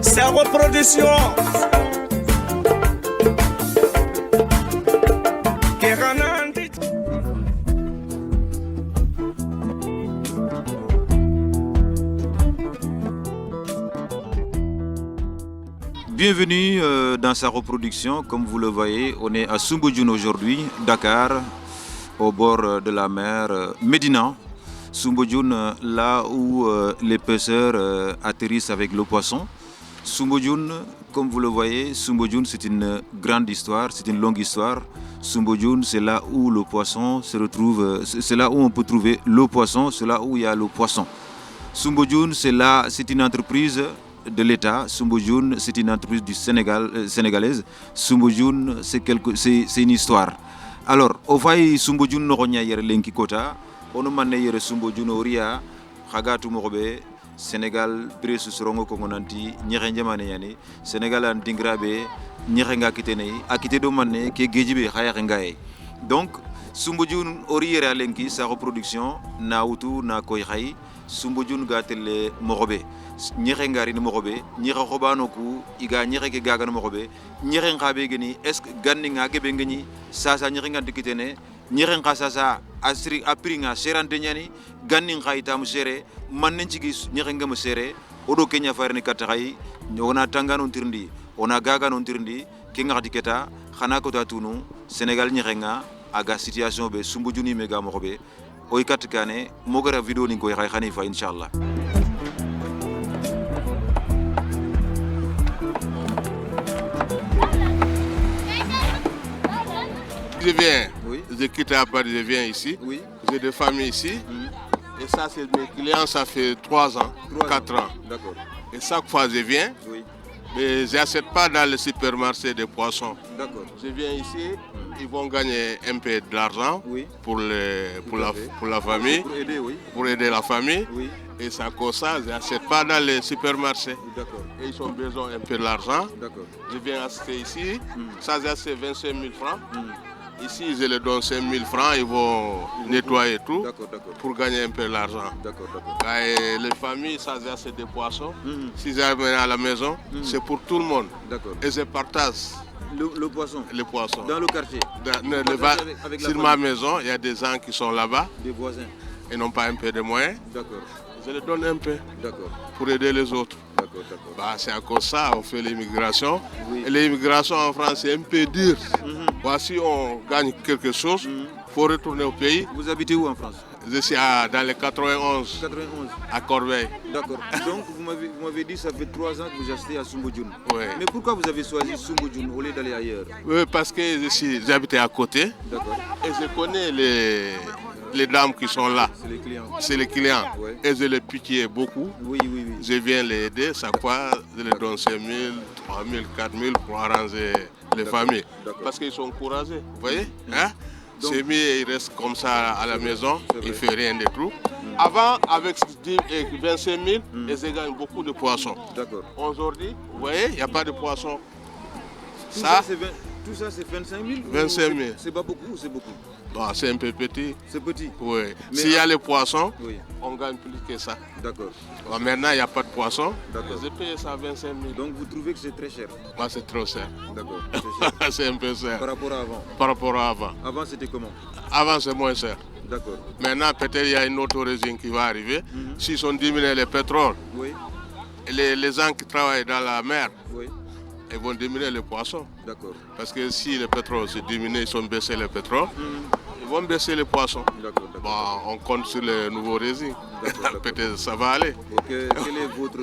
Sa reproduction. Bienvenue dans sa reproduction. Comme vous le voyez, on est à Soumbédioune aujourd'hui, Dakar, au bord de la mer Médina. Soumbédioune, là où les pêcheurs atterrissent avec le poisson. Soumbédioune, comme vous le voyez, Soumbédioune, c'est une grande histoire, c'est une longue histoire. Soumbédioune, c'est là où le poisson se retrouve, c'est là où on peut trouver le poisson, c'est là où il y a le poisson. Soumbédioune, c'est une entreprise de l'État. Soumbédioune, c'est une entreprise du Sénégal, sénégalaise. Soumbédioune, c'est une histoire. Alors, au fait, Soumbédioune n'oronya yere lenki kota, ono manne yere Soumbédioune oria, khagatu mokobe, Sénégal presu sorongo kongonanti, nyere njamane yani, Sénégal an dingrabe, nyere nga kitene, akite do manne ke gejibe khaya ngaye. Donc, Soumbédioune ori yere lenki sa reproduction na utu na koy khay. Soumbédioune gatelle mokobe ñexe ngari ni mokobe ñexe xobano ku iga ñexe ke gaga no mokobe ñexe ngabe geni est ce ganni nga gebe ngeni sasa ñexe ngandi kitene ñexe nga sasa asri apri nga serante ñani ganni nga ita mu sere man nañ ci gis ñexe nga mu sere odo kenya farni kataxay ona tangano tirndi ona gaga no tirndi ke nga diketa xana ko tatunu Sénégal ñexe nga aga situation be Soumbédioune mega mokobe oy katkane mogara vidéo ni koy xay xani fa inshallah. Je viens, oui. Je quitte à Paris, je viens ici. Oui. J'ai des familles ici. Et ça, c'est mes clients, ça fait 3 ans, 4 ans. D'accord. Et chaque fois, je viens. Oui. Mais je n'achète pas dans le supermarché des poissons. D'accord. Je viens ici, ils vont gagner un peu d'argent pour la famille. Pour aider, oui. Pour aider la famille. Oui. Et ça cause ça, je n'achète pas dans les supermarchés. D'accord. Et ils ont besoin un peu d'argent. D'accord. Je viens acheter ici. Ça, c'est 25 000 francs. Ici, je leur donne 5 000 francs, ils vont nettoyer tout pour gagner un peu d'argent. Et les familles, ça, c'est des poissons. Si j'amène à la maison, c'est pour tout le monde. Et je partage. Le poisson. Les poissons. Dans le quartier. Avec sur ma maison, il y a des gens qui sont là-bas. Des voisins. Ils n'ont pas un peu de moyens. D'accord. Je les donne un peu pour aider les autres. Bah, c'est à cause de ça on fait l'immigration. Oui. Et l'immigration en France, c'est un peu dur. Voici, on gagne quelque chose, il faut retourner au pays. Vous habitez où en France? Je suis dans les 91, à Corbeil. D'accord. Donc, vous m'avez dit que ça fait 3 ans que vous achetez à Soumbédioune. Oui. Mais pourquoi vous avez choisi Soumbédioune au lieu d'aller ailleurs? Oui, parce que j'habitais à côté. Et je connais les dames qui sont là. C'est les clients. C'est les clients. Ouais. Et je les pitié beaucoup. Oui. Je viens les aider. Chaque fois, je les donne 5 000, 3 000, 4 000 pour arranger les familles. Parce qu'ils sont courageux. Vous voyez hein? C'est mieux, il reste comme ça à la maison. Il ne fait rien de tout. Avant, avec 25 000, ils gagnent beaucoup de poissons. Aujourd'hui, vous voyez, il n'y a pas de poissons. Tout ça, c'est 25 000? 25 000. C'est pas beaucoup ou c'est beaucoup? Bah, c'est un peu petit. C'est petit? Oui. S'il y a les poissons, on gagne plus que ça. D'accord. Bah, maintenant, il n'y a pas de poissons. Je paye ça 25 000. Donc, vous trouvez que c'est très cher? Moi, c'est trop cher. D'accord. C'est un peu cher. Par rapport à avant? Par rapport à avant. Avant, c'était comment? Avant, c'est moins cher. D'accord. Maintenant, peut-être il y a une autre régime qui va arriver. S'ils ont diminué le pétrole, les gens qui travaillent dans la mer, ils vont diminuer les poissons. D'accord. Parce que si le pétrole se diminue, ils ont baissé le pétrole, ils vont baisser les poissons. D'accord. Bon, on compte sur le nouveau régime. Peut-être ça va aller. Quel est votre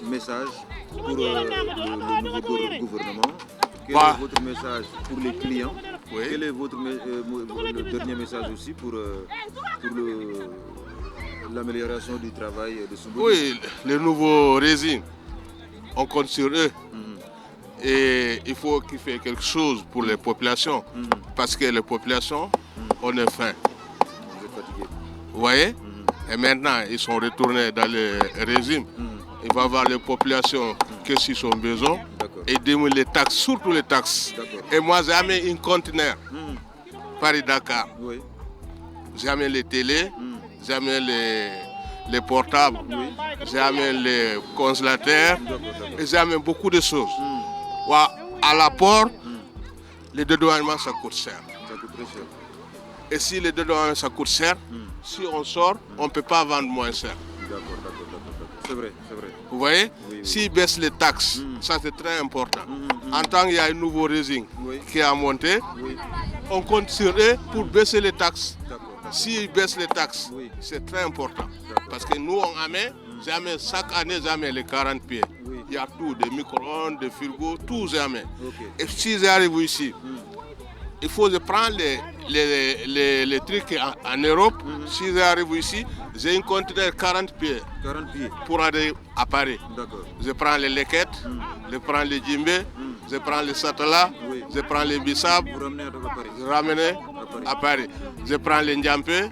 message pour le nouveau gouvernement? Quel est votre message pour les clients? Quel est votre le dernier message aussi pour l'amélioration du travail de Soumbédioune? Oui, le nouveau régime, on compte sur eux. Et il faut qu'ils fassent quelque chose pour les populations. Parce que les populations, on est faim. Vous êtes fatigué. Vous voyez? Et maintenant, ils sont retournés dans le régime. Il va y avoir les populations qui sont besoin. Et diminuer les taxes, surtout les taxes. Et moi, j'ai amené un conteneur. Paris-Dakar. J'ai amené les télés, j'ai amené les portables, j'amène les congélateurs, et j'amène beaucoup de choses. À l'apport, les dédouanements, ça coûte cher. Ça coûte très cher. Et si les dédouanements, ça coûte cher, si on sort, on ne peut pas vendre moins cher. D'accord. C'est vrai. Vous voyez, Oui. s'ils baissent les taxes, ça c'est très important. En tant qu'il y a un nouveau régime qui a monté, on compte sur eux pour baisser les taxes. S'ils baissent les taxes, c'est très important. Parce que nous, on amène, chaque année, j'amène les 40 pieds. Il y a tout, des micro-ondes, des frigos, tout jamais. Et si j'arrive ici, il faut que je prenne les trucs en Europe. Si j'arrive ici, j'ai un conteneur 40 pieds. 40 pieds. Pour aller à Paris. D'accord. Je prends les lequettes, je prends les djembés, je prends les satalas, je prends les bissap, Vous ramenez à Paris. je ramène à Paris. Je prends les ndiampés,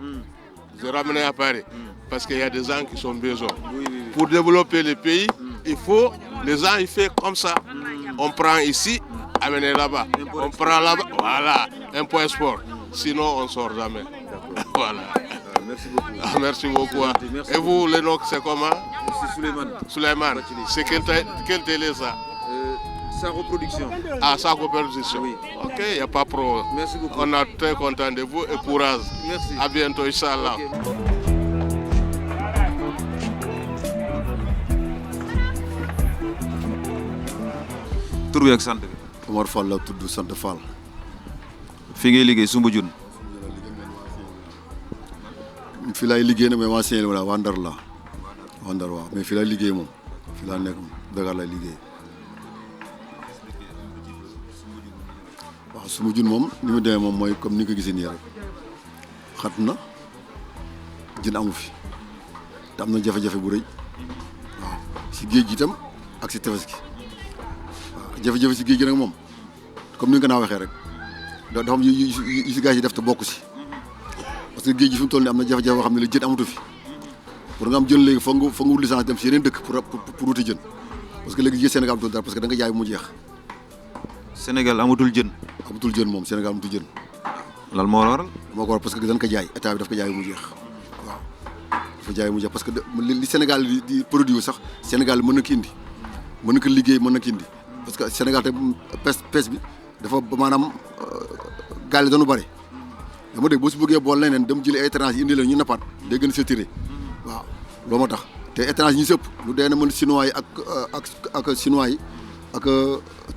je ramène à Paris. Parce qu'il y a des gens qui sont besoin. Oui. Pour développer le pays, il faut, les gens ils font comme ça. On prend ici, amener là-bas. On prend là-bas, voilà, un point sport. Sinon, on ne sort jamais. Voilà. Merci beaucoup. Merci beaucoup. Merci Et vous, le nom, c'est comment? C'est Souleymane. Souleymane. C'est quelle télé ça? Sa reproduction. Ah, sa reproduction. Oui. Ok, il n'y a pas de problème. Merci beaucoup. On est très content de vous et courage. Merci. À bientôt, Inch'Allah. Tur bi ak sant bi. Omar Fall la tudd sant Fall. Fi ngay liggéey Soumbédioune. Fii laay liggéey nag mais waa Saint-Louis la waa Ndar la waa Ndar waaw mais fii laay liggéey moom fii laa nekk Dakar laay liggéey. waaw Soumbédioune moom ni mu demee moom mooy comme ni nga ko gisee nii rek xat na jën amu fi te am na jafe-jafe bu rëy waaw si géej gi itam ak si tefes gi waaw jafe-jafe si géej gi nag moom comme ni nga ko naa waxee rek dafa am yu si gars yi def te bokk si. parce que géej gi fi mu toll nii am na jafe-jafe boo xam ne la jën amatu fi pour nga am jën léegi foog nga wut licence dem si yeneen dëkk pour wuti jën parce que léegi jën Sénégal amatul dara parce que da nga jaay mu jeex. Sénégal amatul jën. amatul jën moom Sénégal amatul jën. lan moo waral. moo ko waral parce que dañ ko jaay état bi daf ko jaay mu jeex waaw dafa jaay mu jeex parce que li Sénégal di produit sax Sénégal mën na ko indi mën na ko liggéey mën na ko indi parce que Sénégal te pêche bi dafa maanaam gaal yi dañu bëri. dama dégg boo si bëggee bool leneen dem jëli ay étranger indi leen ñu nappaat day gën a saturé waaw loo moo tax te étranger ñi sëpp lu dee na mën chinois yi ak chinois yi ak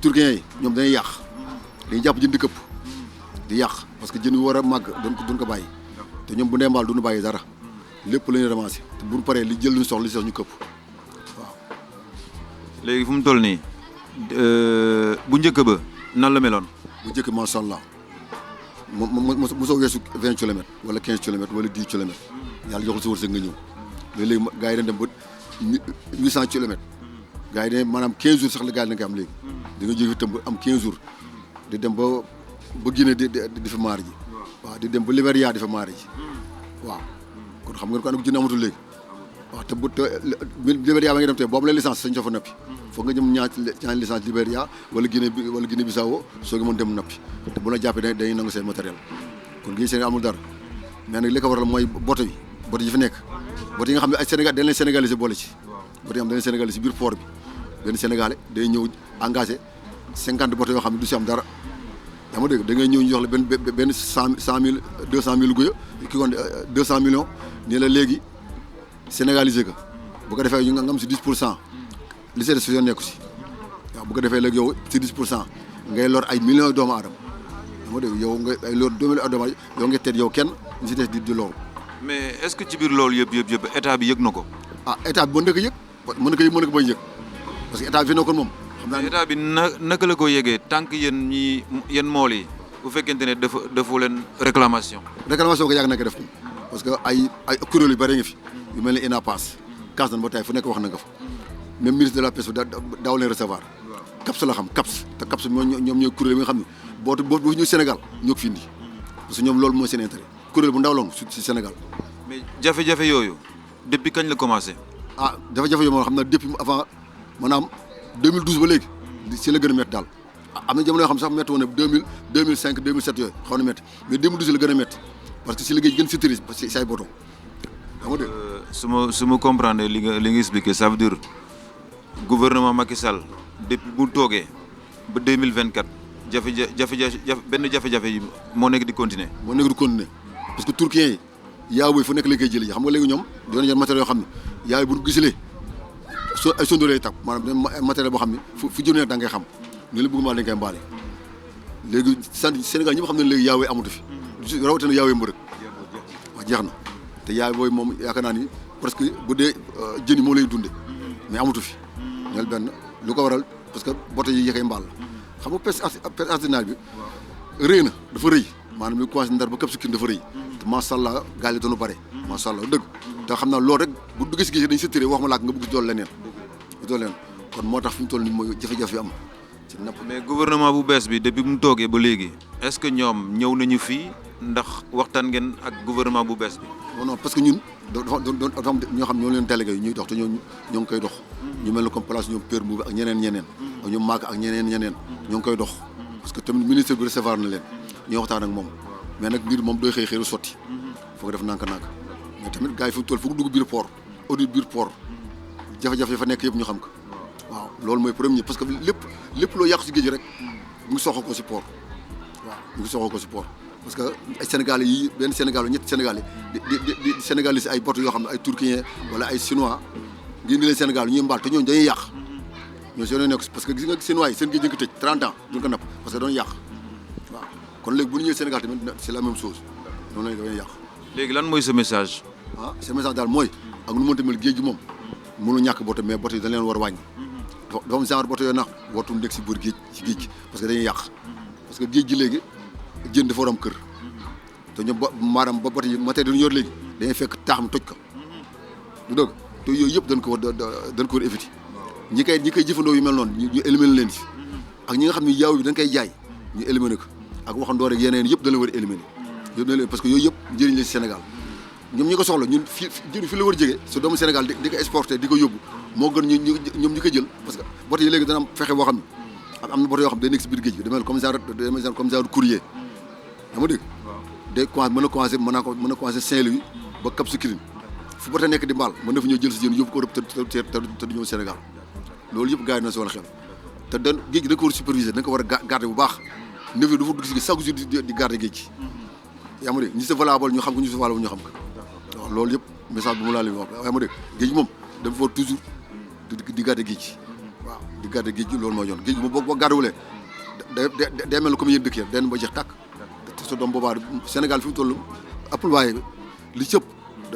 turkiens yi ñoom dañuy yàq dañuy jàpp jën di këpp di yàq parce que jën yu war a màgg duñ ko bàyyi te ñoom bu ndee mbaal duñu bàyyi dara lépp la ñuy ramassé te buñu paree li jël luñu soxla li si ñu këpp waaw. léegi fu mu toll nii bu njëkk ba nan la meloon. bu njëkk macha allah mosoo weesu 20 kilomètres wala 15 kilomètres wala 10 kilomètres yàlla joxul sa wërsëg nga ñëw mais léegi gars yi dañ dem ba 800 kilomètres gars yi dañ maanaam 15 jours sax la gars yi dañ koy am léegi di nga jóge fi tam am 15 jours di dem ba Guinée di fa maar ji waaw di dem ba Libéria di fa maar ji waaw kon xam nga ko anako jën amatul léegi waaw te Libéria ba nga dem te boobu la licence sañ fa nappi foog nga jëm ñaari licence Libéria wala Guinée Bissau soo ngi mën dem nappi te bu la jàppee dañuy nangu seen matériel kon gi Sénégal amul dara mais nag li ko waral mooy boto yi fi nekk boto yi nga xam ne ay Sénégal dañ leen sénégalisé boole ci boto yi nga xam dañ leen sénégalisé biir port bi benn sénégalais day ñëw engagé 50 boto yoo xam ne du si am dara yaa ma dégg da ngay ñëw ñu jox la benn 100 000 200 000 guya ki kon 200 millions nii la léegi sénégalisé ko bu ko defee ñu nga am si 10% li see des si yoon nekku si waaw bu ko defee léegi yow si 10% ngay lor ay millions de doomu aadama yaa ma dégg yow nga ay lor doomu aadama yow nga teet yow kenn ñu si des di loru. mais est-ce que ci biir loolu yëpp état bi yëg na ko. ah état bi mën na ko yëg mën na ko bañ yëg parce que état bi fi nekkoon moom. xam naa état bi naka la ko yëgee tant que yéen mool yi bu fekkente ne defu leen réclamation. réclamation ko yàgg na ko def parce que ay kuréel yu bëri nga fi yu mel ni INAPAS kaas nañ ba tey fu nekk wax na nga fa même ministre de la pêche bi daaw leen recevoir. CAPS la xam CAPS te CAPS ñoom ñooy kuréel bi nga xam ne boo ñu Sénégal ñoo ko fi indi parce que ñoom loolu mooy seen intérêt kuréel bu ndaw la si Sénégal. mais jafe-jafe yooyu depuis kañ la commencé. ah jafe-jafe yooyu moom xam naa depuis avant maanaam 2012 ba léegi si la gën a métti daal am na jamono yoo xam sax métti woon na 2005 2007 yooyu xaw na métti mais 2012 la gën a métti parce que si liggéey gën si tëri si ay boto xam nga su ma comprendre li nga expliqué ça veut dire gouvernement Macky Sall depuis bu toogee ba 2024 benn jafe-jafe yi moo nekk di continuer. moo nekk di continuer parce que turquien yi yaabooy fu nekk la koy jëlee xam nga léegi ñoom doon yor matériel yoo xam ne yaay bu gisilee ay sondoo lay tag maanaam matériel boo xam ne fu jëm nekk da ngay xam ni la bëgg maa dañ koy mbaale léegi Sénégal ñëpp xam ne léegi yaawee amatu fi rawatina yaawee mbërëg wax jeex na te yaay booy moom yaakaar naa ni parce que bu dee jën yi moo lay dunde mais amatu fi ñel benn lu ko waral parce que bote yi yekay mbaal la xam nga pêche artisanale bi rëy na dafa rëy maanaam li commencé Ndar ba Cap Skirring dafa rëy te macha allah gaal yi doonu bare macha allah dëgg te xam naa loolu rek bu duggee si géej dañu sëtëree wax ma laak nga bëgg si dool leneen kon moo tax fi mu toll nii mooy jafe-jafe yi am ci napp. mais gouvernement bu bees bi depuis mu toogee ba léegi est-ce que ñoom ñëw nañu fii ndax waxtaan ngeen ak gouvernement bu bees bi. non parce que ñun dafa am ñoo xam ñoo leen délégué ñuy dox te ñoo ngi koy dox ñu mel ne comme place ñoom Père Mbour ak ñeneen ak ñoom Maaka ak ñeneen ñoo ngi koy dox parce que tamit ministre bi recevoir na leen ñuy waxtaan ak moom mais nag mbir moom doy xëy sotti foog def nànk-nànk mais tamit gars yi fi mu toll foog dugg biir port audit biir port jafe-jafe fa nekk yëpp ñu xam ko waaw loolu mooy premier parce que lépp loo yàqu si géej rek mu ngi soxla ko si port waaw mu ngi soxla ko si port parce que ay Sénégalais yi benn Sénégal ñetti Sénégalais di Sénégalais si ay bateau yoo xam ne ay Turquiens wala ay Chinois ngeen di leen Sénégal ñuy mbaal te ñooñu dañuy yàq ñoo si yoon nekk parce que gis nga Chinois yi seen géej dañ ko tëj 30 ans duñ ko napp parce que doon yàq waaw kon léegi bu ñu ñëwee Sénégal tamit c'est la même chose noonu lañ dañuy yàq. léegi lan mooy sa message. sa message daal mooy ak nu mënta mel géej gi moom mënu ñàkk bateau mais bateau yi dañ leen war a wàññi dafa am genre bateau yooyu nag wartul nekk si biir géej ci géej gi parce que dañuy yàq parce que géej gi léegi jën dafa war am kër te ñoom maanaam ba bateau yi matériel yor léegi dañuy fekk taax mi toj ko du dëgg te yooyu yëpp dañ ko war éviter ñi koy jëfandoo yu mel noonu ñu éliminer leen si ak ñi nga xam ne yaaw bi dañ koy jaay ñu éliminer ko ak waxandoo rek yeneen yëpp dañ la war a éliminer yëpp parce que yooyu yëpp njëriñ la si Sénégal ñoom ñi ko soxla ñun fi la war a jege su doomu Sénégal di ko exporter di ko yóbbu moo gën ñoom ñi ko jël parce que bateau yi léegi dana am fexe boo xam ne am na bateau yoo xam ne day nekk si biir géej gi demel comme genre courrier dama dégg day commencé mën a commencé Saint-Louis ba Cap Skirring fu bateau nekk di mbaal mën na fa ñëw jël si jën yóbbu ko Europe te du ñëw Sénégal loolu yëpp gars yi na si war a xel te géej gi da ko war a superviser da nga ko war a garder bu baax navire dafa dugg si chaque jour di garder géej gi yaa ma dégg ñi si valable ñu xam ko ñu si valable ñu xam ko waaw loolu yëpp message bi mu laa leen wax yaa ma dégg géej gi moom dafa war toujours di garder géej gi waaw di garder géej gi loolu mooy yoon géej gi moom boo gardewulee day mel comme yéen dëkk yi den ba jeex tàkk te sa doom boobaa Sénégal fi mu toll appel waaye li cëpp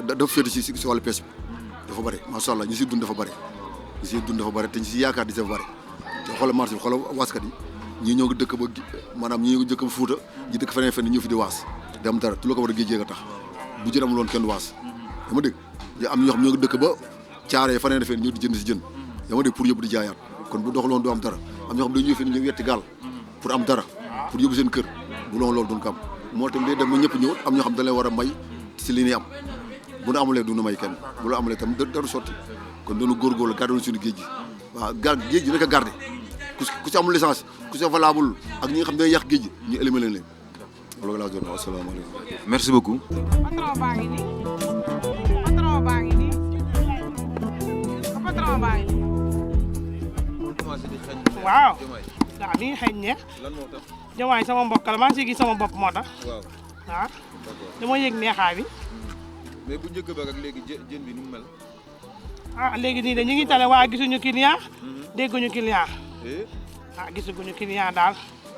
dafa féete si wàllu pêche bi dafa bëri macha allah ñi si dund dafa bëri te ñi si yaakaar di dafa bëri te xoolal marché bi xoolal waaskat yi ñii ñoo ngi dëkk ba maanaam ñii ñoo ngi dëkk ba Fuuta ñi dëkk feneen ñëw fi di waas di am dara tu la ko war a géejee nga tax bu jën amul woon kenn du waas yaa ma dégg am ñoo xam ñoo ngi dëkk ba caaree faneen feneen ñëw di jënd si jën yaa ma dégg pour yóbbu di jaayaat kon bu doxaloon du am dara am ñoo xam dañu ñëw fi ñu wetti gaal pour am dara pour yóbbu seen kër bu loon loolu duñ ko am moo tam day dem ba ñëpp ñëw am ñoo xam dañ leen war a may si li ñuy am bu nu amulee du nu may kenn bu la amulee tam daru sotti kon doonu góorgóorlu gardé suñu géej gi waaw géej gi naka a gardé ku si amul licence ku si valable ak ñi nga xam ne day yàq géej gi ñu éliminer leen loolu laa doon asalaamaaleykum. merci beaucoup. patron baa ngi nii waaw waaw mi ngi xeeñ neex Diomaye sama mbokk la maa ngi siy gis sama bopp moo tax waaw dama yëg neexaay bi. mais bu njëkk ba ak léegi jën bi nu mu mel. léegi nii de ñu ngi tale waaye gisuñu client dégguñu client gisuñu client daal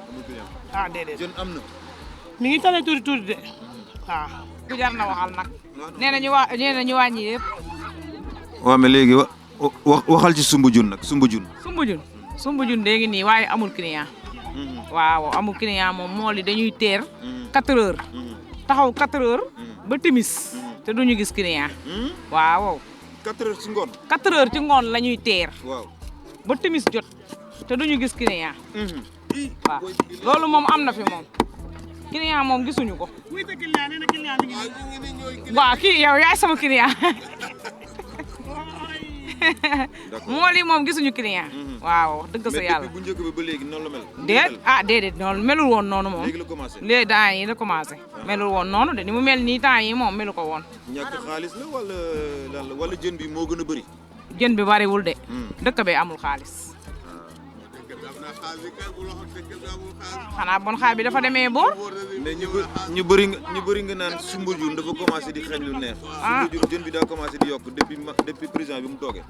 amul client déedéet jën am na. mi ngi tale tuuti de waaw. ku jar na waxal nag nee na ñu wàññi yëpp. waaw mais léegi waxal ci Soumbédioune nag Soumbédioune léegi nii waaye amul client. waaw amul client moom mool yi dañuy teer 4 heures taxaw 4 heures ba timis te duñu gis client. waaw 4 heures ci ngoon. 4 heures ci ngoon la ñuy teer. waaw ba timis jot te duñu gis client. waaw loolu moom am na fi moom. client moom gisuñu ko. waaw kii yow yaay sama client. mool yi moom gisuñu client. waaw wax dëgg sa yàlla. mais depuis bu njëkk ba léegi noonu la mel. déedéet noonu melul woon noonu moom. léegi la commencé léegi temps yi la commencé. melul woon noonu de ni mu mel nii temps yi moom melu ko woon. ñàkk xaalis la wala lan la wala jën bi moo gën a bëri. jën bi bariwul de. dëkk bi amul xaalis. xanaa bon xaal bi dafa demee boor. mais ñu bëri nga naan Soumbédioune dafa commencé di xeeñ lu neex. Soumbédioune jën bi daa commencé di yokk depuis président bi mu toogee.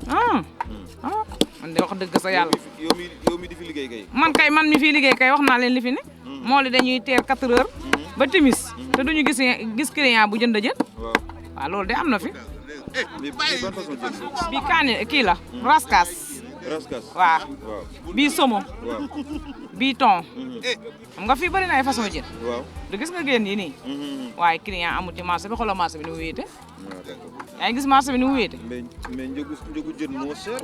man de wax dëgg sa yàlla. yow mi di fi liggéey kay. man mi fi liggéey kay wax naa leen li fi ne. moo li dañuy teer 4 heures. ba timis te duñu gis client bu jënd jën. waaw loolu de am na fi. mais ban façon jën la. bii kaani kii la. raskas. waaw bii somo. bii ton. xam nga fii bëri na ay façon jën. waaw du gis nga génn yi nii. waaye client amul ci marché bi xoolal marché bi ni mu wéete. yaa ngi gis marché bi ni mu wéete. mais njëgu jën moo seer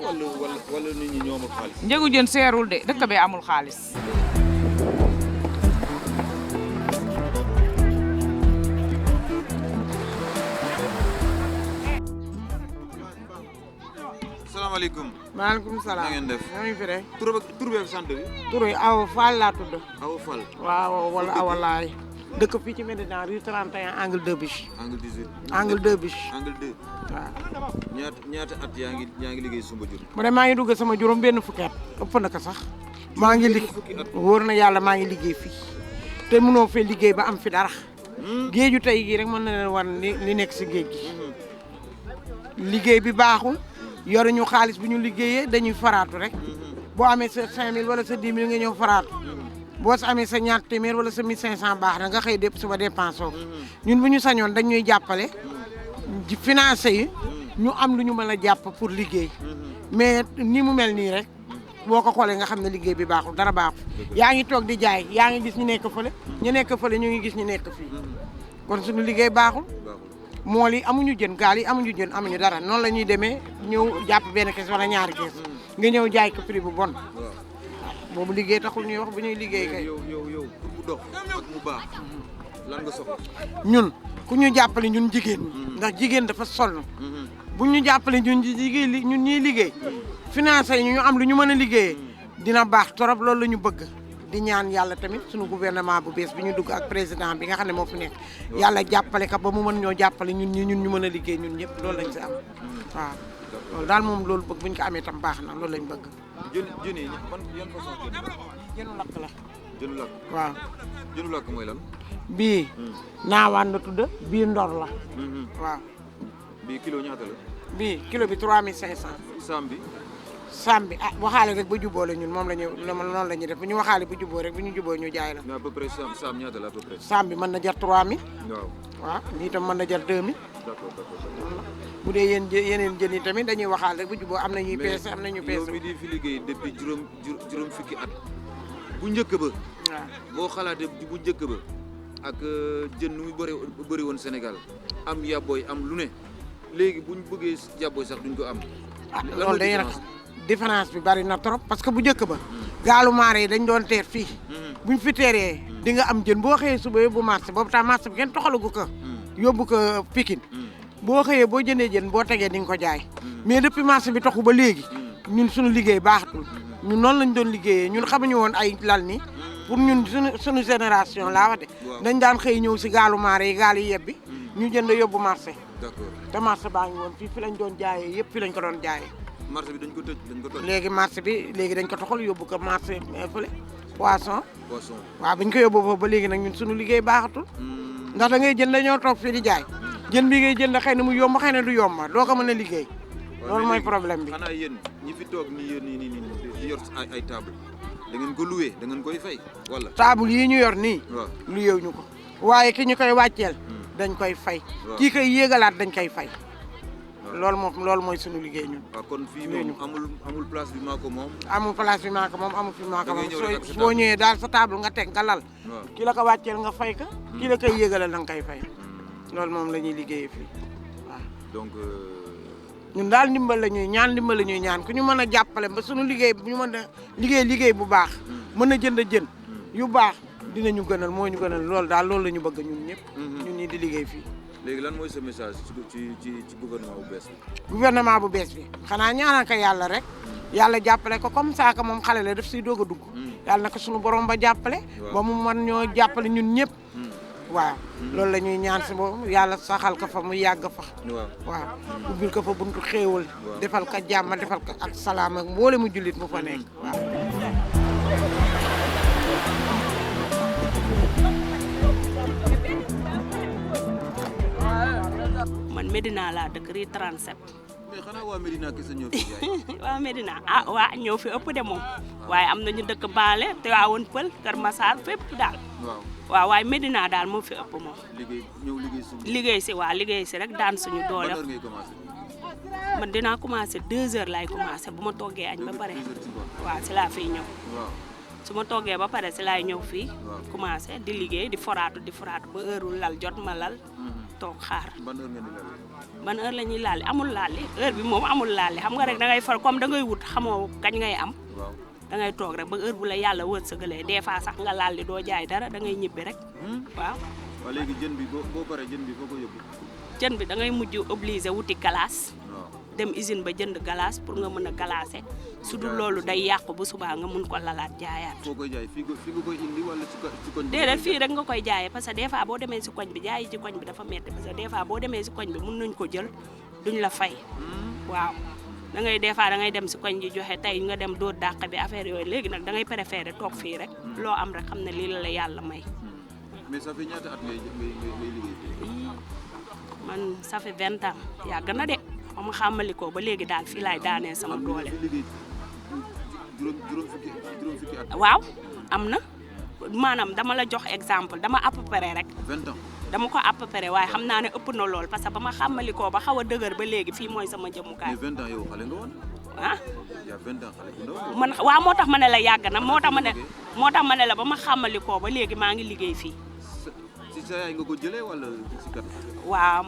wala nit ñi ñoo amul xaalis. njëgu jën seerul de dëkk bee amul xaalis. salaamaaleykum. maaleykum salaam. na ngeen def. ñoo ngi fi rek. tur bi ak sant bi. tur yi Awa Fall laa tudd. Awa Fall. waaw wala Awa Laay. dëkk fii ci Médina rue 31 angle 2 biche. angle 18. angle 2 biche. angle 2. waaw. ñaata at yaa ngi liggéey Soumbédioune. mu ne maa ngi dugg sama juróom benn fukki at ëpp na ko sax. maa ngi wóor na yàlla maa ngi liggéey fii. te mënoo fee liggéey ba am fi dara. géeju tey gii rek mën na leen wan li nekk si géej gi. liggéey bi baaxul. yoruñu xaalis bu ñu liggéeyee dañuy faraatu rek. boo amee sa 5000 wala sa 10 000 nga ñëw faraatu. boo sa amee sa ñaar téeméer wala sa 1500 baax na nga xëy dépp suba dépense oo ñun bu ñu sañoon dañ ñuy jàppale ci financé yi ñu am lu ñu mën a jàpp pour liggéey mais ni mu mel nii rek boo ko xoolee nga xam ne liggéey bi baaxul dara baaxul yaa ngi toog di jaay yaa ngi gis ñu nekk fële ñu nekk fële ñu ngi gis ñu nekk fii kon suñu liggéey baaxul mool yi amuñu jën gaal yi amuñu jën amuñu dara noonu la ñuy demee ñëw jàpp benn kees wala ñaari kees nga ñëw jaay ko prix bu bon boobu liggéey taxul ñuy wax bu ñuy liggéey kay. yow pour mu dox ak mu baax lan nga soxla. ñun ku ñu jàppale ñun jigéen ñi. ndax jigéen dafa sonn. bu ñu jàppale ñun ñun ñuy liggéey. financé ñu am lu ñu mën a liggéeyee. dina baax torop loolu la ñu bëgg. di ñaan yàlla tamit suñu gouvernement bu bees bi ñu dugg ak président bi nga xam ne moo fi nekk. yàlla jàppale ka ba mu mën ñoo jàppale ñun ñu mën a liggéey ñun ñëpp loolu lañ si am waaw. loolu daal moom loolu bëgg bu ñu ko amee tam baax na loolu lañ bëgg. jën yi yan façon jën la. jënu lakk la. jënu lakk. waaw. jënu lakk mooy lan. bii. naawaan la tudd bii ndor la. waaw. bii kilo ñaata la. bii kilo bi 3500. saam bi. saam bi waxaale rek ba jubóo la ñun moom la ñu noonu la ñuy def bu ñu waxaale bu jubóo rek bu ñu jubóo ñu jaay la. mais à peu près saam ñaata la à peu près. saam bi mën na jar 3000. waaw. waaw lii tam mën na jar 2000. d'accord. bu dee yeneen jën yi tamit dañuy waxaal rek bu jubóo am na ñuy peese am na ñu peese. yow mi di fi liggéey depuis juróom fukki at bu njëkk ba. waaw boo xalaatee bu njëkk ba ak jën nu muy bëri woon Sénégal am yàbbooy am lu ne léegi buñ bëggee yàbbooy sax duñ ko am. loolu day nag différence bi bari na trop parce que bu njëkk ba gaalu maare yi dañ doon teer fii buñ fi teeree di nga am jën boo xëyee suba yóbbu marché boobu tam marché bi kenn toxalagu ko yóbbu ko Pikine boo xëyee boo jëndee jën boo tegee di nga ko jaay mais depuis marché bi toxu ba léegi ñun suñu liggéey baaxatul ñun noonu lañ doon liggéeyee ñun xamuñu woon ay lal ni pour ñun suñu génération laa wax de dañ daan xëy ñëw si gaalu maare yi gaal yi yebbi ñu jënd yóbbu marché te marché baa ngi woon fii lañ doon jaayee yëpp fii lañ ko doon jaayee marché bi dañ ko toj léegi marché bi léegi dañ ko toxal yóbbu ko marché fële poisson waaw buñ ko yóbbu foofu ba léegi nag ñun suñu liggéey baaxatul ndax da ngay jënd dañoo toog fii di jaay jën bi ngay jënd xëy na mu yomb xëy na du yomb doo ko mën a liggéey loolu mooy problème bi. xanaa yéen ñi fi toog nii yéen nii di yor ay table da ngeen ko loué da ngeen koy fay wala. table yii ñu yor nii. waaw loué ñu ko waaye ki ñu koy wàcceel. dañ koy fay. kii koy yéegalaat dañ koy fay. loolu mooy suñu liggéey ñun. waaw kon fii moom amul place bi maa ko moom. amul place bi maa ko moom amul fi maa ko moom boo ñëwee daal sa table nga teg nga lal. ki la ko wàcceel nga fay ka. ki la koy yéegalal da nga koy fay. loolu moom la ñuy liggéeyee fii waaw. donc. ñun daal ndimbal la ñuy ñaan ku ñu mën a jàppale ba suñu liggéey bu ñu mën a liggéey bu baax. mën a jënd jën yu baax dinañu gënal moo ñu gënal loolu daal loolu la ñu bëgg ñun ñëpp. ñun ñi di liggéey fii. léegi lan mooy sa message ci gouvernement bu bees bi. gouvernement bu bees bi xanaa ñaanal ko yàlla rek yàlla jàppale ko comme ça que moom xale la daf siy doog a dugg. yàlla na ko suñu borom ba jàppale. ba mu mën ñoo jàppale ñun ñëpp. waaw loolu la ñuy ñaan si moom yàlla saxal ko fa mu yàgg fa. waaw ubbil ko fa buntu xéewal. defal ko jàmm defal ko ak salaam ak mboole mu jullit mu fa nekk waaw. man Medina laa dëkk Rue 37. mais xanaa waa Medina kese ñoo fi jaay. waa Medina waa ñoo fi ëpp de moom waaye am nañu dëkk Baale Tivaouane Peulh Kër Massar fépp daal. waaw waaye Medina daal moo fi ëpp moom. liggéey si rek daan suñu doole. ban heure ngay commencé. man dinaa commencé 2h laay commencé bu ma toggee añ ba pare. waaw si laa fiy ñëw. su ma toggee ba pare si laay ñëw fii. commencé di liggéey di foraatu ba heure lal jot ma lal. toog xaar. ban heure la ñuy laal amul laali heure bi moom amul laali xam nga rek da ngay far comme da ngay wut xamoo kañ ngay am. da ngay toog rek ba heure bu la yàlla wërsëgalee des fois sax nga laal di doo jaay dara da ngay ñibbi rek. waaw. waaw léegi jën bi boo paree jën bi foo ko yóbbu. jën bi da ngay mujj obligé wuti glace. dem usine ba jënd glace pour nga mën a glacer su dul loolu day yàqu bu subaa nga mun ko lalaat jaayaat. foo koy jaay fii nga koy indi wala ci koñ bi. déedéet fii rek nga koy jaayee parce que des fois boo demee si koñ bi jaayi ci koñ bi dafa metti parce que des fois boo demee si koñ bi mun nañ ko jël duñ la fay. waaw da ngay des fois da ngay dem si koñ ji joxe tey nga dem dóor dàq bi affaire yooyu léegi nag da ngay préféré toog fii rek loo am rek xam ne lii la yàlla may. mais ça fait ñaata at ngay liggéey fii. man ça fait 20 ans yàgg na de. ma xàmmali ko ba léegi daal fii laay daanee sama doole. juróom fukki at. waaw am na maanaam dama la jox exemple dama à peu près rek. 20 ans. dama ko à peu près waaye xam naa ne ëpp na lool parce que ba ma xàmmali ko ba xaw a dëgër ba léegi fii mooy sama jëmukaay. mais 20 ans yow xale nga woon. ah. il y a 20 ans xale bu ndaw. man waaw moo tax ma ne la yàgg na moo tax ma ne la ba ma xàmmali ko ba léegi maa ngi liggéey fii. si sa yaay nga ko jëlee wala si kat. waaw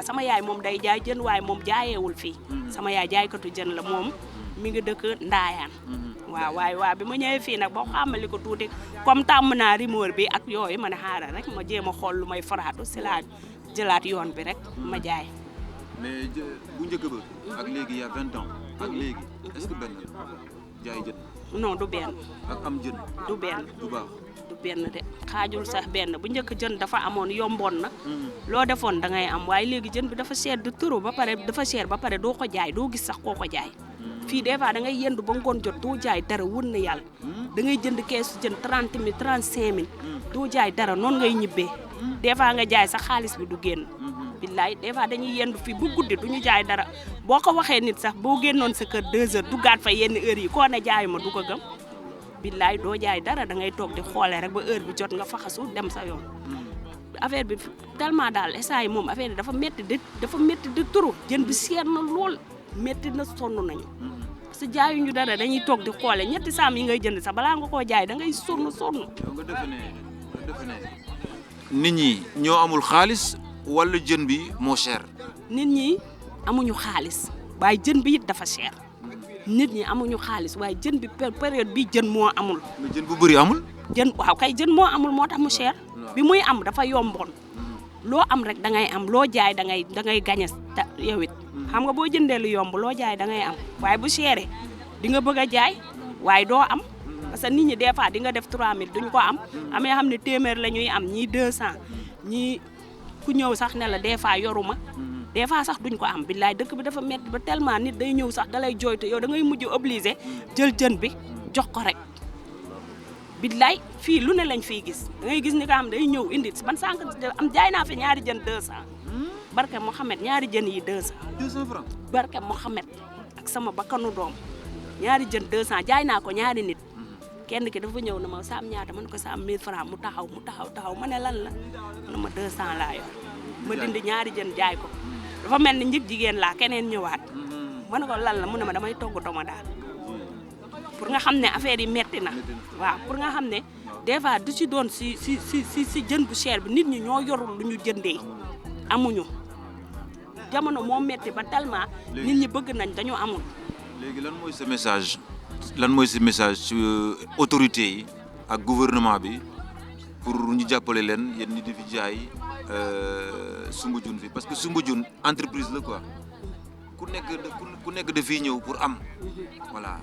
sama yaay moom day jaay jën waaye moom jaayeewul fii. sama yaay jaaykatu jën la moom mi ngi dëkk Ndaayaan. waaw bi ma ñëwee fii nag boo xamali ko tuuti comme tàmm naa rimoor bi ak yooyu ma ne xaaral rek ma jéem a xool lu may faraatu si laa jëlaat yoon bi rek ma jaay. mais bu njëkk ba ak léegi il y a 20 ans ak léegi est-ce que benn jaay jën. non du benn. ak am jën. du benn du baax. du benn de xaajul sax benn bu njëkk jën dafa amoon yomboon na. loo defoon da ngay am waaye léegi jën bi dafa cher de trop ba pare dafa cher ba pare doo ko jaay doo gis sax koo ko jaay. fii des fois da ngay yendu ba ngoon jot doo jaay dara wër na yàlla. da ngay jënd keesu jën 30 000 35 000. doo jaay dara noonu ngay ñibbee. des fois nga jaay sax xaalis bi du génn. billaay des fois dañuy yendu fii bu guddi du ñu jaay dara boo ko waxee nit sax boo génnoon sa kër 2 heures duggaat fa yenn heures yi koo ne jaayu ma du ko gëm. billaay doo jaay dara da ngay toog di xoolee rek ba heure bi jot nga faxasu dem sa yoon. affaire bi tellement daal instant yi moom affaire yi dafa métti de trop jën bi seer na lool métti na sonn nañu. parce que jaayuñu dara dañuy toog di xoole ñetti saam yi ngay jënd sax balaa nga koo jaay da ngay sonn. yow nga defe ne nit ñi ñoo amul xaalis wala jën bi moo cher. nit ñi amuñu xaalis waaye jën bi it dafa cher. nit ñi amuñu xaalis waaye jën bi période bi jën moo amul. mais jën bu bëri amul. jën waaw kay jën moo amul moo tax mu cher. bi muy am dafa yomboon. loo am rek da ngay am loo jaay da ngay gañe yow it. xam nga boo jëndee lu yomb loo jaay da ngay am waaye bu chéré di nga bëgg a jaay waaye doo am parce que nit ñi des fois di nga def 3000 duñ ko am. am yoo xam ne téeméer la ñuy am ñii 200 ñii ku ñëw sax ne la des fois yoruma. des fois sax duñ ko am billaay dëkk bi dafa metti ba tellement nit day ñëw sax dalay jooytu yow da ngay mujj obligé jël jën bi jox ko rek billaay fii lu ne lañ fiy gis da ngay gis ni nga xam day ñëw indi man sànq am jaay naa fi ñaari jën 200 barke Mohamed ñaari jën yi 200. 200 francs barke Mohamed ak sama bakkanu doom ñaari jën 200 jaay naa ko ñaari nit kenn ki dafa ñëw na ma saam ñaata man ko saam 1000 francs mu taxaw ma ne lan la na ma 200 laa yor ma dindi ñaari jën jaay ko. dafa mel ni njëg jigéen laa keneen ñëwaat ma ne ko lan la mu ne ma damay togg doma daal pour nga xam ne affaire yi metti na waaw pour nga xam ne des fois du ci doon si jën bu cher bi nit ñi ñoo yorul lu ñu jëndee amuñu jamono moo metti ba tellement nit ñi bëgg nañ dañu amul. léegi lan mooy sa message ci autorité yi ak gouvernement bi pour ñu jàppale leen yéen ñi di fi jaay Soumbédioune fi parce que Soumbédioune entreprise la quoi ku nekk dafiy ñëw pour am voilà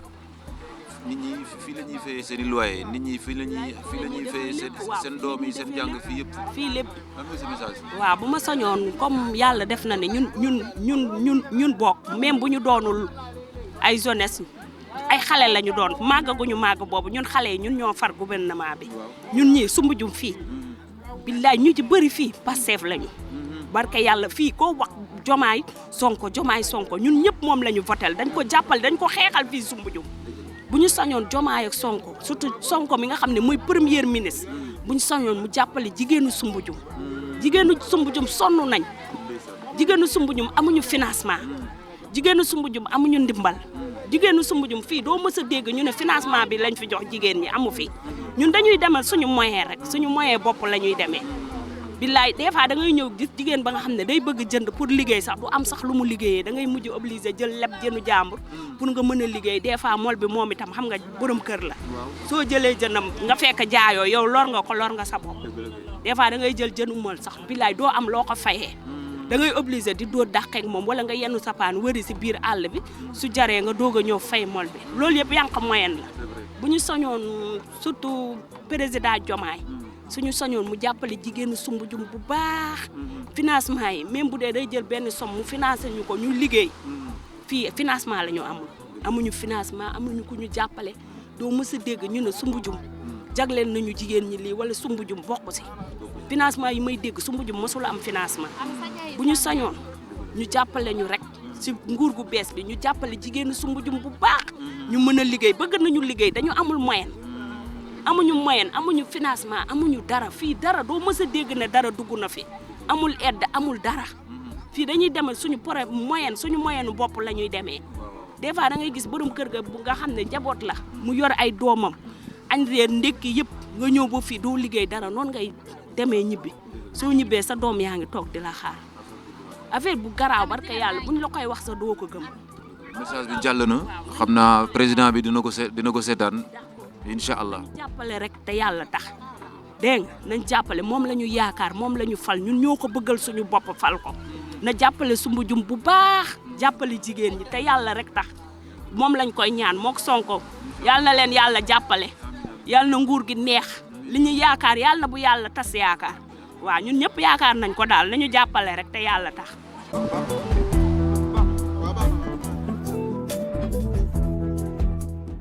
nit ñi fii la ñuy fayee seen i loyer nit ñi fii la ñuy fayee seen doom yi seen jàng fii yëpp. fii lépp. lan mooy sa message. waaw bu ma sañoon comme yàlla def na ne ñun bokk même bu ñu doonul ay jeunesse ay xale la ñu doon màggaguñu màgg boobu ñun xale yi ñun ñoo far gouvernement bi ñun ñii Soumbédioune fii billaay ñu ci bëri fii Pastef lañu barke yàlla fii koo wax Jomaay Sonko ñun ñëpp moom la ñu votel dañ ko jàppal dañ ko xeexal fii Soumbédioune bu ñu sañoon Jomaay ak Sonko surtout Sonko mi nga xam ne mooy premier ministre bu ñu sañoon mu jàppale jigéenu Soumbédioune sonn nañ jigéenu Soumbédioune amuñu financement jigéenu Soumbédioune amuñu ndimbal jigéenu Soumbédioune fii doo mës a dégg ñu ne financement bi lañ fi jox jigéen ñi amu fi ñun dañuy demal suñu moyen rek suñu moyen bopp la ñuy demee billaay des fois da ngay ñëw gis jigéen ba nga xam ne day bëgg jënd pour liggéey sax du am sax lu mu liggéeyee da ngay mujj obligé jël leb jënu jàmbur pour nga mën a liggéey des fois mool bi moom itam xam nga borom kër la soo jëlee jënam nga fekk jaayoo yow lor nga sa bopp des fois da ngay jël jënu mool sax billaay doo am loo ko fayee da ngay obligé di dóor dàqeeg moom wala nga yennu sa paan wëri si biir àll bi su jaree nga doog a ñëw fay mool bi loolu yëpp yànq moyen la bu ñu sañoon surtout président Diomaye suñu sañoon mu jàppale jigéenu Soumbédioune bu baax financement yi même bu dee day jël benn somme mu financé ñu ko ñu liggéey fii financement la ñu amuñu financement amuñu ku ñu jàppale doo mës a dégg ñu ne Soumbédioune jagleel nañu jigéen ñi lii wala Soumbédioune bokk si financement yi may dégg Soumbédioune mësula am financement bu ñu sañoon ñu jàppale ñu rek si nguur gu bees bi ñu jàppale jigéenu Soumbédioune bu baax ñu mën a liggéey bëgg nañu liggéey dañu amul moyen amuñu financement amuñu dara fii dara doo mës a dégg ne dara dugg na fi amul aide amul dara fii dañuy demal suñu moyen bopp la ñuy demee des fois da ngay gis borom kër ga bu nga xam ne njaboot la mu yor ay doomam añ reer ndékki yëpp nga ñëw ba fii doo liggéey dara noonu ngay demee ñibbi soo ñibbee sa doom yaa ngi toog di la xaar affaire bu garaaw barka yàlla buñ la koy wax sa doo ko gëm. message bi jàll na xam naa président bi dina ko seetaan incha allah. jàppale rek te yàlla tax dégg nga nañ jàppale moom la ñu yaakaar moom la ñu fal ñun ñoo ko bëggal suñu bopp fal ko na jàppale Soumbédioune bu baax jàppale jigéen ñi te yàlla rek tax moom lañ koy ñaan mook Sonko yàlla na leen yàlla jàppale yàlla na nguur gi neex li ñu yaakaar yàlla na bu yàlla tas yaakaar waaw ñun ñëpp yaakaar nañ ko daal nañu jàppale rek te yàlla tax.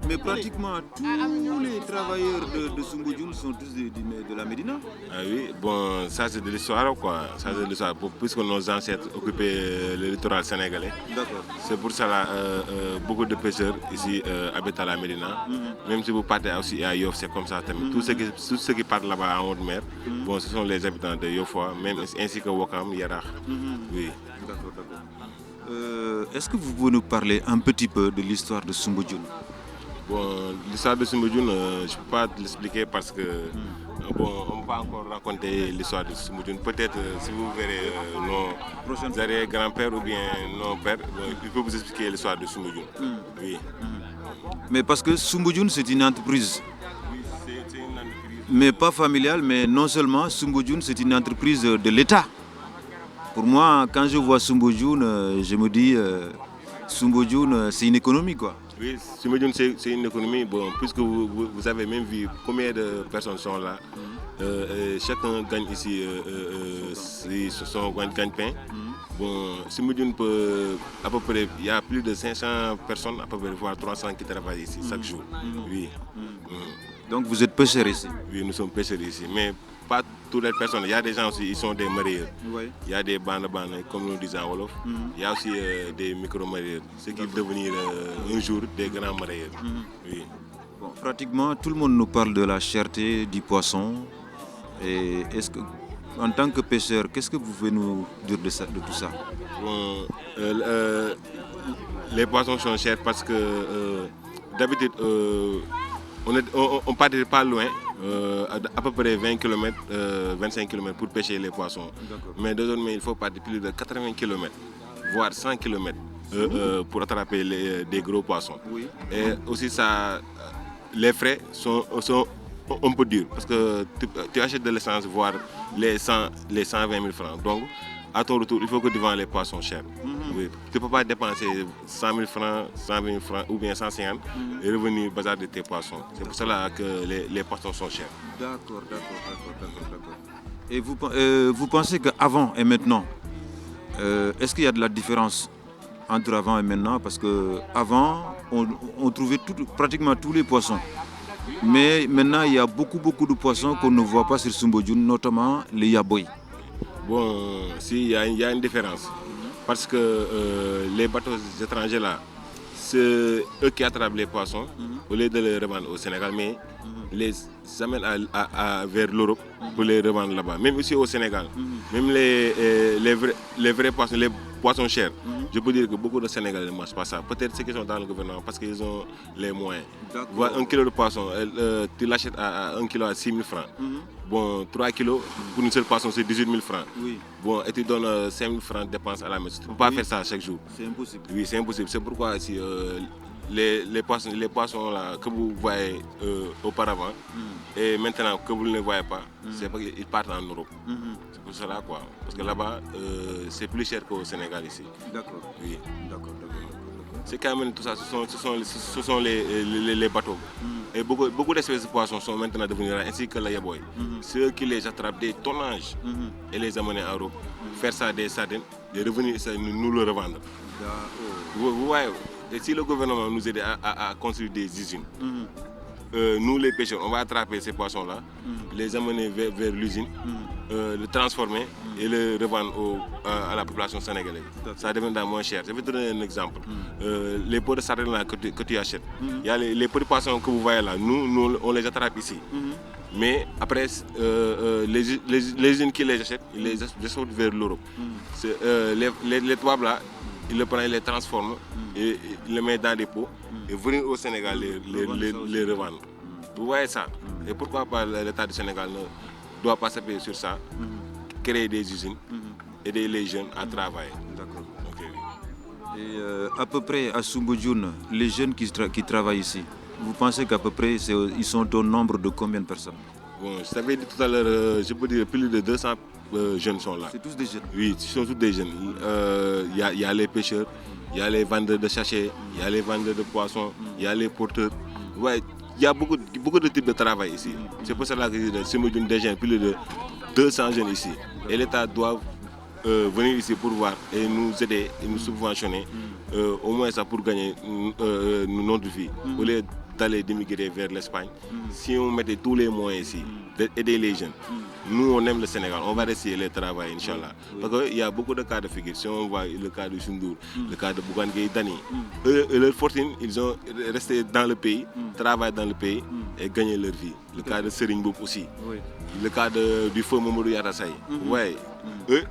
Mais pratiquement tous les travailleurs de Soumbédioune sont tous de la Médina. Ah oui, bon, ça c'est de l'histoire quoi. Ça c'est de l'histoire, puisque nos ancêtres occupaient le littoral sénégalais. D'accord. C'est pour ça beaucoup de pêcheurs ici habitent à la Médina. Même si vous partez aussi à Yoff, c'est comme ça. Tous ceux qui partent là-bas en haute mer, bon, ce sont les habitants de Yoffois, même ainsi que Ouakam, Yarakh. Oui. D'accord, d'accord. Est-ce que vous pouvez nous parler un petit peu de l'histoire de Soumbédioune? Bon, l'histoire de Soumbédioune, je ne peux pas l'expliquer parce que bon, on ne peut pas encore raconter l'histoire de Soumbédioune. Peut-être si vous verrez nos arrière-grands-pères ou bien nos pères, bon, ils peuvent vous expliquer l'histoire de Soumbédioune. Oui. Mais parce que Soumbédioune, c'est une entreprise. Oui, c'est une entreprise. Mais pas familiale, mais non seulement Soumbédioune, c'est une entreprise de l'État. Pour moi, quand je vois Soumbédioune, je me dis Soumbédioune, c'est une économie quoi. Oui, Soumbédioune, c'est une économie, bon, puisque vous avez même vu combien de personnes sont là. Chacun gagne ici son gagne-pain. Bon, Soumbédioune peut, à peu près, il y a plus de 500 personnes, à peu près, voire 300 qui travaillent ici chaque jour. Oui. Donc vous êtes pêcheurs ici? Oui, nous sommes pêcheurs ici, mais pas toutes les personnes. Il y a des gens aussi, ils sont des marieurs. Oui. Il y a des bandes, comme nous disons en Wolof. Il y a aussi des micro-marieurs, ce qui vont devenir un jour des grands marieurs. Oui. Bon, pratiquement tout le monde nous parle de la cherté du poisson. Et est-ce que, en tant que pêcheur, qu'est-ce que vous pouvez nous dire de tout ça? Bon, les poissons sont chers parce que d'habitude, on part pas loin, à peu près 20 km, 25 km pour pêcher les poissons. Mais désormais, il faut partir plus de 80 km, voire 100 km pour attraper des gros poissons. Oui. Et aussi, les frais sont un peu dur parce que tu achètes de l'essence, voire les 120 000 francs. Donc, à ton retour, il faut que tu vends les poissons chers. Oui. Tu ne peux pas dépenser 100 000 francs, 120 000 francs ou bien 150 et revenir bazar de tes poissons. C'est pour cela que les poissons sont chers. D'accord. Et vous pensez qu'avant et maintenant, est-ce qu'il y a de la différence entre avant et maintenant? Parce qu'avant, on trouvait pratiquement tous les poissons. Mais maintenant, il y a beaucoup de poissons qu'on ne voit pas sur Soumbodjoune, notamment les yaboy. Bon, il y a une différence. Parce que les bateaux étrangers là, c'est eux qui attrapent les poissons au lieu de les revendre au Sénégal, mais les amènent vers l'Europe pour les revendre là-bas. Même ici au Sénégal, même les vrais poissons, les poissons chers, je peux dire que beaucoup de Sénégalais ne mangent pas ça. Peut-être ceux qui sont dans le gouvernement parce qu'ils ont les moyens. Voir 1 kilo de poisson, tu l'achètes à 1 kilo à 6 000 francs. Bon, 3 kilos pour une seule poisson, c'est 18 000 francs. Oui. Bon, et tu donnes 5 000 francs de dépenses à la maison. Tu ne peux pas faire ça chaque jour. C'est impossible. Oui, c'est impossible. C'est pourquoi ici, les poissons là, que vous voyez auparavant et maintenant que vous ne les voyez pas, c'est parce qu'ils partent en Europe. C'est pour cela quoi. Parce que là-bas, c'est plus cher qu'au Sénégal ici. D'accord. Oui. D'accord. C'est quand même tout ça, ce sont les bateaux. Et beaucoup d'espèces de poissons sont maintenant devenus rares, ainsi que la yaboy. C'est eux qui les attrapent des tonnages et les amènent en Europe. Faire ça des sardines et revenir nous le revendre. Vous voyez, et si le gouvernement nous aide à construire des usines, nous les pêcheurs, on va attraper ces poissons-là, les amener vers l'usine, le transformer et le revendre à la population sénégalaise. Ça deviendra moins cher. Je vais te donner un exemple. Les pots de sardines là que tu achètes, il y a les petits poissons que vous voyez là, nous on les attrape ici. Mais après, les usines qui les achètent, ils les exportent vers l'Europe. Les toiles là, ils le prennent, ils les transforment et ils les mettent dans des pots et venir au Sénégal les revendre. Vous voyez ça? Et pourquoi pas l'État du Sénégal ne doit pas s'appuyer sur ça, créer des usines, aider les jeunes à travailler. D'accord. Et à peu près à Soumbodjoune, les jeunes qui travaillent ici, vous pensez qu'à peu près ils sont au nombre de combien de personnes? Bon, je t'avais dit tout à l'heure, je peux dire plus de 200 jeunes sont là. C'est tous des jeunes? Oui, ce sont tous des jeunes. Il y a les pêcheurs, il y a les vendeurs de sachets, il y a les vendeurs de poissons, il y a les porteurs. Ouais, il y a beaucoup de types de travail ici. C'est pour cela que Soumbodjoune déjà plus de 200 jeunes ici. Et l'État doit venir ici pour voir et nous aider et nous subventionner au moins ça pour gagner notre vie. Au lieu d'aller d'émigrer vers l'Espagne, si on mettait tous les moyens ici, d'aider les jeunes, nous on aime le Sénégal, on va rester les travailler, Inch'Allah. Parce qu'il y a beaucoup de cas de figure. Si on voit le cas de Sundour, le cas de Bougane Gueye Dany, leur fortune, ils ont resté dans le pays, travaillent dans le pays et gagné leur vie. Le cas de Serigne Mboup aussi. Oui. Le cas du feu Mamadou Yatassaye. Ouais.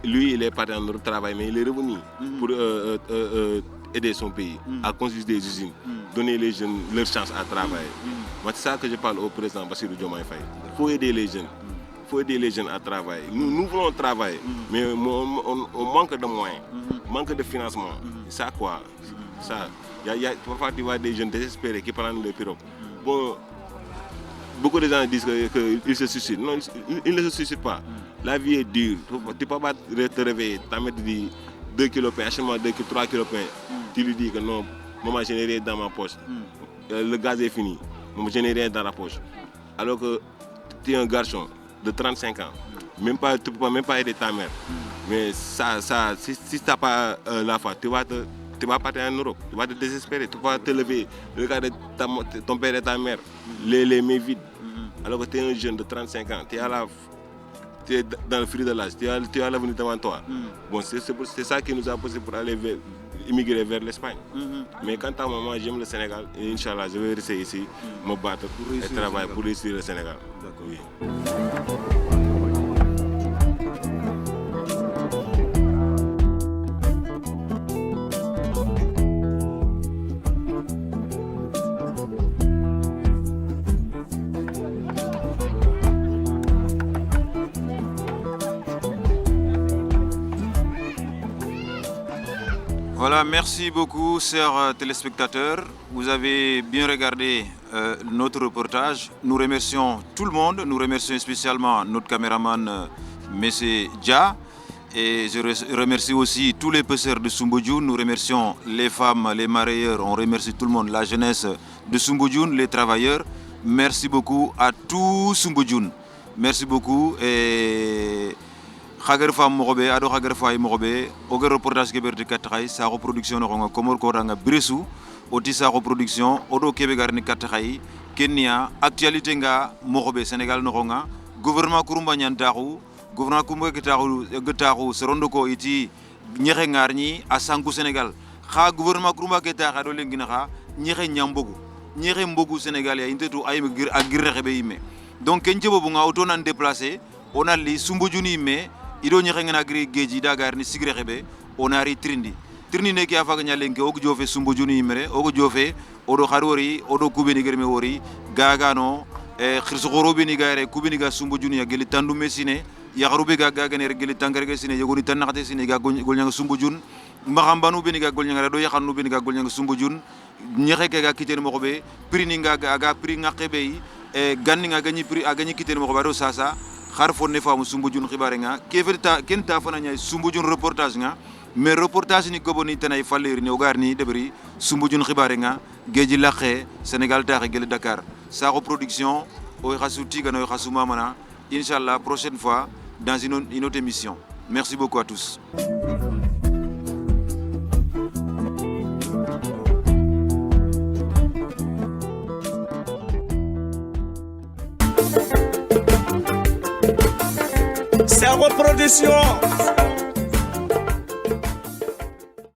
Lui, il est parti en travail, mais il est revenu pour aider son pays à construire des usines, donner les jeunes leur chance à travailler. Moi, c'est ça que je parle au président Bassirou Diomaye Faye. Il faut aider les jeunes. Il faut aider les jeunes à travailler. Nous voulons travailler, mais on manque de moyens, manque de financement. Ça quoi? Ça. Parfois, tu vois des jeunes désespérés qui prennent le pirogue. Bon, beaucoup de gens disent qu'ils se suicident. Non, ils ne se suicident pas. La vie est dure. Tu ne peux pas te réveiller, t'en mettre 2 kilos de pain, achète-moi 3 kilos de pain. Tu lui dis que non, maman, je n'ai rien dans ma poche. Le gaz est fini. Maman, je n'ai rien dans la poche. Alors que tu es un garçon de 35 ans. Tu ne peux même pas aider ta mère. Mais ça, si tu n'as pas la foi, tu vas partir en Europe. Tu vas te désespérer. Tu vas te lever. Regarder ton père et ta mère. Les mains vides. Alors que tu es un jeune de 35 ans. Tu es dans le fruit de l'âge. Tu as l'avenir devant toi. Bon, c'est ça qui nous a poussé pour aller immigrer vers l'Espagne. Mais quant à moi, j'aime le Sénégal. Et Inch'Allah, je vais rester ici, me battre et travailler pour réussir le Sénégal. D'accord. Oui. Voilà, merci beaucoup, chers téléspectateurs. Vous avez bien regardé notre reportage. Nous remercions tout le monde. Nous remercions spécialement notre caméraman, M. Dia. Et je remercie aussi tous les pêcheurs de Soumbodjoune. Nous remercions les femmes, les mareyeurs. On remercie tout le monde, la jeunesse de Soumbodjoune, les travailleurs. Merci beaucoup à tout Soumbodjoune. Merci beaucoup. Et Khagar Fam Mogobe, Ado Khagar Fay Mogobe, Oger reportage Keberti Katray, sa reproduction Ronga, Komor Koranga Bresou, Oti sa reproduction, Odo Kebegarni Katray, Kenya, actualité nga Mogobe, Sénégal Noronga, gouvernement Kurumba Nyantaru, gouvernement Kurumba Getaru, Serondoko iti, Nyere Ngarni, à Sankou Sénégal. Kha gouvernement Kurumba Getaru, Ado Lenginara, Nyere Nyambogu, Nyere Mbogu Sénégal, Intetu Aïm Agirrebe Ime. Donc, Kenjebo Bunga, auto nan déplacé, on a les Soumbodjouni Ime, Ido Nyere Ngagri Geji Dagarni Sigrebe, on a ri Trindi. Trindi ne ki afaga Nyalenke, Ogo Jofe Soumbodjouni Imere, Ogo Jofe, Odo Harori, Odo Kubeni Germe Wori, Gagano, Khirsogoro Benigare, Kubeniga Soumbodjouni, Yageli Tandu Messine, Yagarube Gagane, Geli Tangaresine, Yagori Tanakatesine, Golnyang Soumbodjoun, Mahambanu Beniga Golnyang, Yakanu Beniga Golnyang Soumbodjoun, Nyereka Kiten Mokobe, Prininga Gaga, Pringa Kebei, Ganning a gagné Kiten Mokobaro Sasa, Harfon Nefa Soumbodjoun Ribarenga, Kenta Fananya Soumbodjoun reportage, mais reportage ni Goboni Tanay Falir, Ogarni, Debri, Soumbodjoun Ribarenga, Geji Laché, Sénégal Tar et Dakar. Sa reproduction, Oirasouti Gano Mana, Inch'Allah, prochaine fois, dans une autre émission. Merci beaucoup à tous. C'est reproduction.